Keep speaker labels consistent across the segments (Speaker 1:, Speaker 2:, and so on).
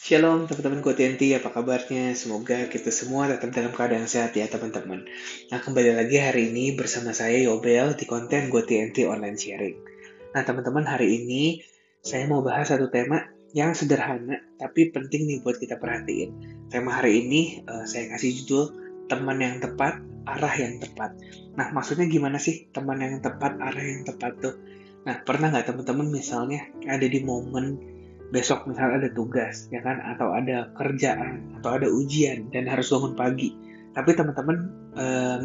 Speaker 1: Shalom teman-teman TNT, apa kabarnya? Semoga kita semua tetap dalam keadaan sehat ya teman-teman. Nah kembali lagi hari ini bersama saya Yobel di konten TNT Online Sharing. Nah teman-teman hari ini saya mau bahas satu tema yang sederhana tapi penting nih buat kita perhatiin. Tema hari ini saya kasih judul teman yang tepat, arah yang tepat. Nah maksudnya gimana sih teman yang tepat, arah yang tepat tuh? Nah pernah nggak teman-teman misalnya ada di momen besok misalnya ada tugas ya kan atau ada kerjaan atau ada ujian dan harus bangun pagi tapi teman-teman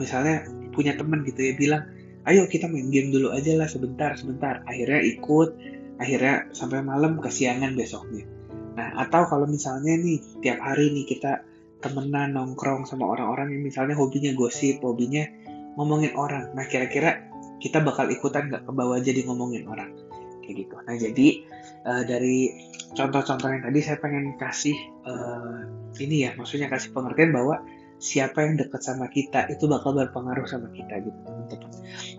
Speaker 1: misalnya punya teman gitu ya bilang ayo kita main game dulu aja lah sebentar sebentar akhirnya ikut akhirnya sampai malam kesiangan besoknya. Nah atau kalau misalnya nih tiap hari nih kita temenan nongkrong sama orang-orang yang misalnya hobinya gosip hobinya ngomongin orang, nah kira-kira kita bakal ikutan nggak ke bawah jadi ngomongin orang kayak gitu. Nah jadi dari contoh-contoh yang tadi saya pengen kasih ini ya, maksudnya kasih pengertian bahwa siapa yang dekat sama kita itu bakal berpengaruh sama kita gitu teman-teman.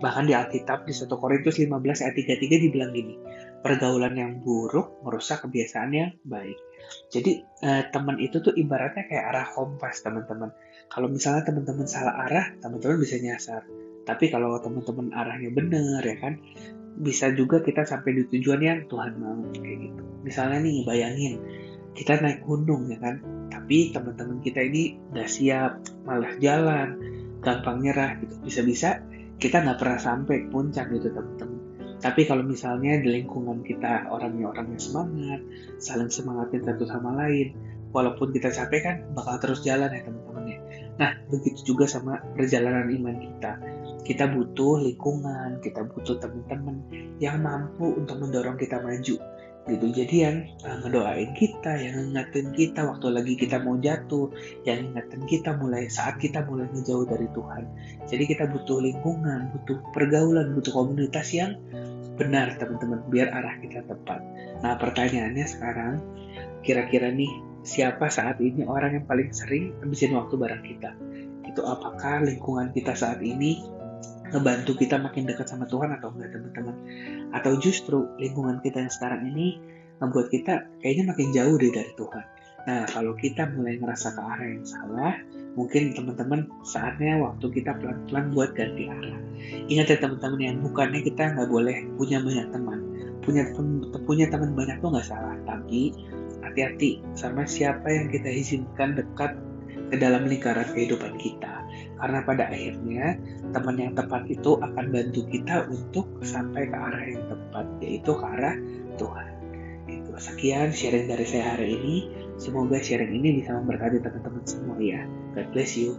Speaker 1: Bahkan di Alkitab di 1 Korintus 15 ayat 33 dibilang gini, pergaulan yang buruk merusak kebiasaan yang baik. Jadi teman itu tuh ibaratnya kayak arah kompas teman-teman. Kalau misalnya teman-teman salah arah, teman-teman bisa nyasar. Tapi kalau teman-teman arahnya benar ya kan, bisa juga kita sampai di tujuan yang Tuhan mau kayak gitu. Misalnya nih bayangin kita naik gunung ya kan, tapi teman-teman kita ini nggak siap, malas jalan, gampang nyerah gitu. Bisa-bisa kita nggak pernah sampai puncak gitu teman-teman. Tapi kalau misalnya di lingkungan kita orangnya orang yang semangat, saling semangatin satu sama lain, walaupun kita capek kan bakal terus jalan ya teman-teman ya. Nah begitu juga sama perjalanan iman kita. Kita butuh lingkungan, kita butuh teman-teman yang mampu untuk mendorong kita maju gitu. Jadi yang ngedoain kita, yang ngingetin kita waktu lagi kita mau jatuh, yang ngingetin kita mulai saat kita mulai ngejauh dari Tuhan. Jadi kita butuh lingkungan, butuh pergaulan, butuh komunitas yang benar teman-teman biar arah kita tepat. Nah pertanyaannya sekarang, kira-kira nih siapa saat ini orang yang paling sering habisin waktu bareng kita? Itu apakah lingkungan kita saat ini ngebantu kita makin dekat sama Tuhan atau enggak teman-teman? Atau justru lingkungan kita yang sekarang ini ngebuat kita kayaknya makin jauh deh dari Tuhan. Nah, kalau kita mulai ngerasa ke arah yang salah, mungkin teman-teman saatnya waktu kita pelan-pelan buat ganti arah. Ingat ya teman-teman yang bukannya kita nggak boleh punya banyak teman. Punya teman banyak tuh nggak salah, tapi hati-hati sama siapa yang kita izinkan dekat ke dalam lingkaran kehidupan kita. Karena pada akhirnya teman yang tepat itu akan bantu kita untuk sampai ke arah yang tepat, yaitu ke arah Tuhan. Itu. Sekian sharing dari saya hari ini. Semoga sharing ini bisa memberkati teman-teman semua ya. God bless you.